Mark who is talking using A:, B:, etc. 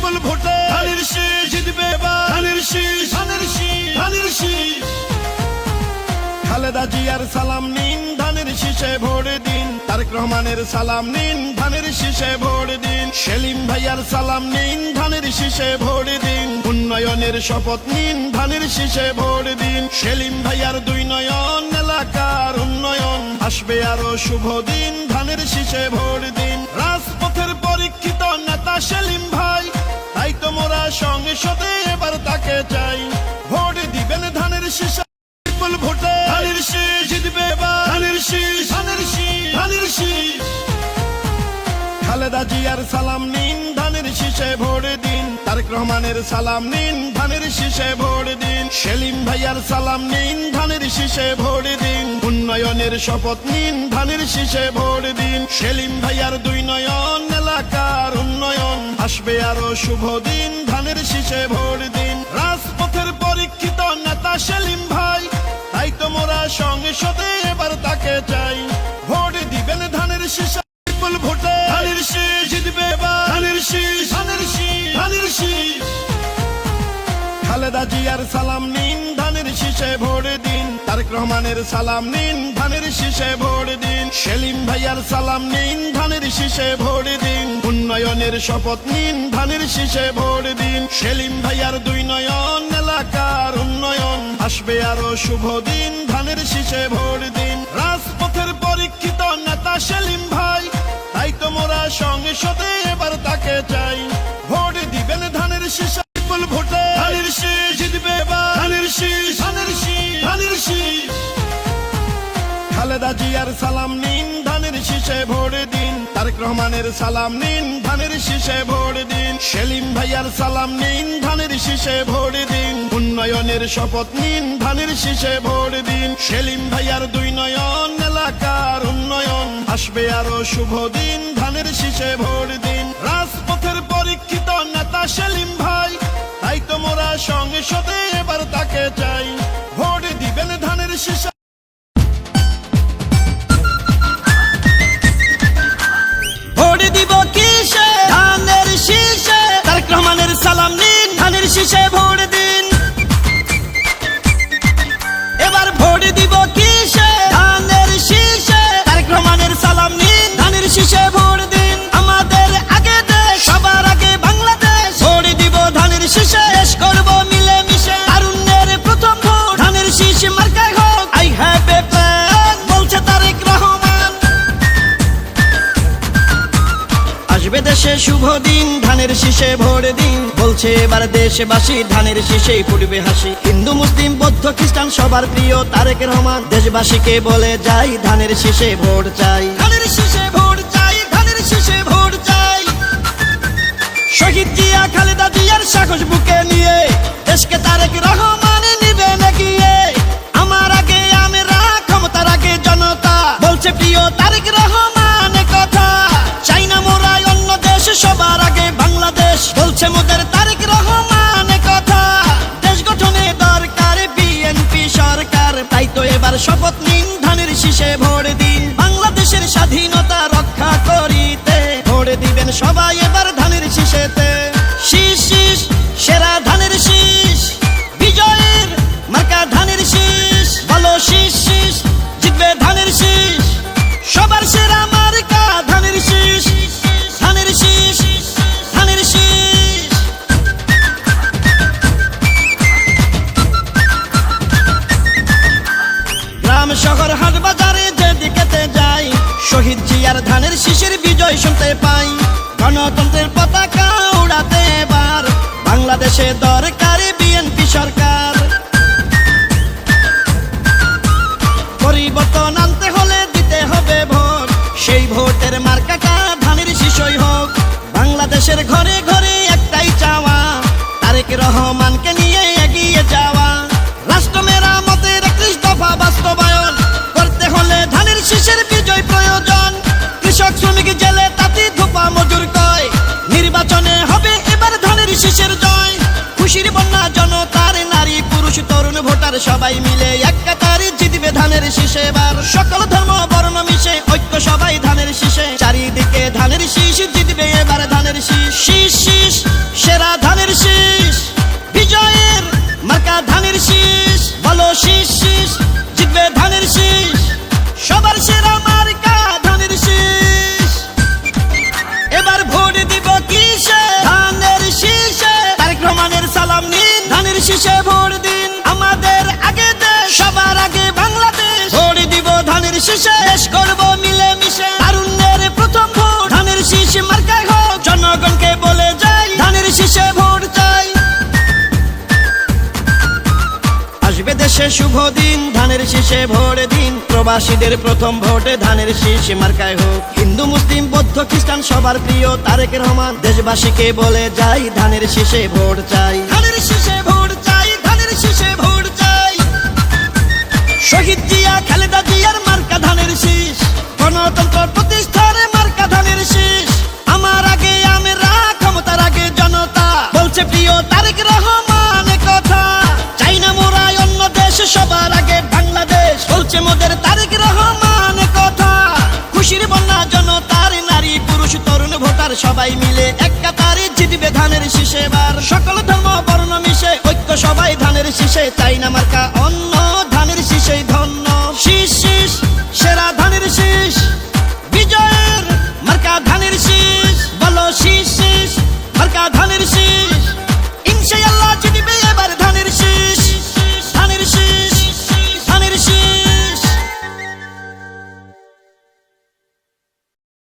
A: বিপুল ভোটে ধানের শীষ জিতবে এবার, ধানের শীষ, ধানের শীষ, ধানের শীষ। খালেদা জিয়ার সালাম নিন, ধানের শীষে ভোট দিন। তারেক রহমানের সালাম নিন, ধানের শীষে ভোট দিন। সেলিম ভাইয়ার সালাম নিন, ধানের শীষে ভোট দিন। উন্নয়নের শপথ নিন, ধানের শীষে ভোট দিন। সেলিম ভাইয়ার দুই নয়ন, এলাকার উন্নয়ন আসবে আরো শুভ দিন, ধানের শীষে ভোট দিন। রাজপথের পরীক্ষিত নেতা সেলিম ভাই, তাই তো মোরা সংসদে এবার তাকে চাই। ভোট দিবেন ধানের শীষে বিপুল ভোটে, ধানের শীষ জিতবে এবার, ধানের শীষ, ধানের শীষ, ধানের শীষ। খালেদা জিয়ার সালাম নিন, ধানের শীষে ভোট দিন। তারেক রহমানের সালাম নিন, ধানের শীষে ভোট দিন। সেলিম ভাইয়ার সালাম নিন, ধানের শীষে ভোট দিন। উন্নয়নের শপথ নিন, ধানের শীষে ভোট দিন। সেলিম ভাইয়ার দুই নয়ন, এলাকার উন্নয়ন আসবে আরো শুভ দিন, ধানের শীষে ভোট দিন। রাজপথের পরীক্ষিত নেতা সেলিম ভাই, তাই তো মোরা সংসদে এবার তাকে চাই। ভোট দিবেন ধানের শীষে বিপুল ভোটে, ধানের শীষ জিতবে এবার, ধানের শীষ, ধানের শীষ, ধানের শীষ। খালেদা জিয়ার সালাম নিন, ধানের শীষে ভোট দিন। তারেক রহমানের সালাম নিন, ধানের শীষে ভোট দিন। সেলিম ভাইয়ার সালাম নিন, ধানের শীষে ভোট দিন। উন্নয়নের শপথ নিন, ধানের শীষে ভোট দিন। সেলিম ভাইয়ার দুই নয়ন, এলাকার উন্নয়ন আসবে আরো শুভ দিন, ধানের শীষে ভোট দিন। রাজপথের পরীক্ষিত নেতা সেলিম ভাই, তাই তো মোরা সংসদে এবার তাকে চাই। ভোট দিবেন ধানের শীষে বিপুল ভোটে, ধানের শীষ জিতবে এবার, ধানের শীষ, ধানের শীষ, ধানের শীষ। খালেদা জিয়ার সালাম নিন, ধানের শীষে ভোট দিন। তারেক রহমানের সালাম নিন, ধানের শীষে ভোট দিন। সেলিম ভাইয়ার সালাম নিন, ধানের শীষে ভোট দিন। উন্নয়নের শপথ নিন, ধানের শীষে ভোট দিন। সেলিম ভাইয়ার দুই নয়ন, এলাকার উন্নয়ন আসবে আরো শুভ দিন, ধানের শীষে ভোট দিন। রাজপথের পরীক্ষিত নেতা সেলিম ভাই, তাই তো মোরা সংসদে এবার তাকে চাই। ভোট দিবেন ধানের শীষে
B: ভোট দিব কিসে, ধানের শীষে। তারেক রহমানের সালাম নিন, ধানের শীষে ভোট দিন। এবার ভোট দিব কিসে, ধানের শীষে। তারেক রহমানের সালাম নিন, ধানের শীষে ভোট দিন। আমাদের আগে দেশ, সবার আগে বাংলাদেশ। ভোট দিব ধানের শীষে, দেশ করব মিলে মিশে। তারুণ্যের প্রথম ভোট ধানের শীষ মার্কায় হোক। আই হ্যাভ এ প্ল্যান বলছে তারেক রহমান। আসবে দেশে শুভ দিন, ধানের শীষে ভোট দিন। বলছে এবার দেশবাসী, ধানের শীষেই ফুটবে হাসি। হিন্দু মুসলিম বৌদ্ধ খ্রিস্টান সবার প্রিয় তারেক রহমান। দেশবাসীকে বলে যাই, ধানের শীষে ভোট চাই, ধানের শীষে ভোট চাই, ধানের শীষে ভোট চাই। শহীদ জিয়া খালেদা জিয়ার সাহস বুকে নিয়ে দেশকে তারেক রহমান নিবে এগিয়ে। আমার আগে আমরা, ক্ষমতার আগে জনতা, বলছে প্রিয় তারেক রহমান কথা। চাই না মোরা অন্য দেশ, সবার আগে বাংলাদেশ, বলছে মোদের তারেক রহমান কথা। দেশ গঠনে দরকার বিএনপি সরকার, তাই তো এবার শপথ নিন, ধানের শীষে ভোট দিন। বাংলাদেশের স্বাধীনতা রক্ষা করিতে ভোট দিবেন সবাই এবার ধানের শীষেতে। শীষ শীষ সেরা ধানের শীষ, বিজয়ের মার্কা ধানের শীষ। বলো শীষ শীষ জিতবে ধানের শীষ, সবার সেরা মার্কা ধানের শীষ, ধানের শীষ, ধানের শীষ। গ্রাম শহর হাট বাজারে যেদিকেতে যাই, শহীদ জিয়ার ধানের শীষের বিজয় শুনতে পাই। গণতন্ত্রের পতাকা উড়াতে এবার বাংলাদেশে দরকার বিএনপি সরকার। পরিবর্তন আনতে হলে দিতে হবে ভোট, সেই ভোটের মার্কাটা ধানের শীষই হোক। বাংলাদেশের ঘরে ঘরে একটাই চাওয়া, তারেক রহমানকে নিয়ে এগিয়ে যাওয়া। রাষ্ট্র মেরামতের 31 দফা বাস্তবায়ন করতে হলে ধানের শীষের বিজয় প্রয়োজন। কৃষক শ্রমিক জেলে তাঁতি ধোপা মজুর কয়, নির্বাচনে হবে এবার ধানের শীষের জয়। খুশির বন্যা জনতার, নারী পুরুষ তরুণ ভোটার সবাই মিলে এক কাতারে জিতবে ধানের শীষে এবার। সকল ধর্ম বর্ণ মিশে ঐক্য সবাই ধানের শীষে, চারিদিকে ধানের শীষ জিতবে এবার ধানের শীষ। শীষ শীষ সেরা শুভ দিন, ধানের শীষে ভোট দিন। প্রবাসীদের প্রথম ভোটে ধানের শীষ মার্কায় হোক। হিন্দু মুসলিম বৌদ্ধ খ্রিস্টান সবার প্রিয় তারেক রহমান, দেশবাসীকে বলে যাই ধানের শীষে ভোট চাই, ধানের শীষে ভোট চাই, ধানের শীষে ভোট চাই। শহীদ জিয়া খালেদা জিয়ার মার্কা ধানের শীষ, গণতন্ত্র প্রতিষ্ঠার মার্কা ধানের শীষ। আমার আগে আমরা, ক্ষমতার আগে জনতা, বলছে প্রিয় তারেক রহমান কথা। চাই না মোরা অন্য দেশ, সবার আগে বাংলাদেশ, বলছে মোদের তারেক রহমান কথা। খুশির বন্যা জনতার, নারী পুরুষ তরুণ ভোটার সবাই মিলে এক কাতারে জিতবে ধানের শীষে বার। সকল ধর্ম বর্ণ মিশে ঐক্য সবাই ধানের শীষে, চাই না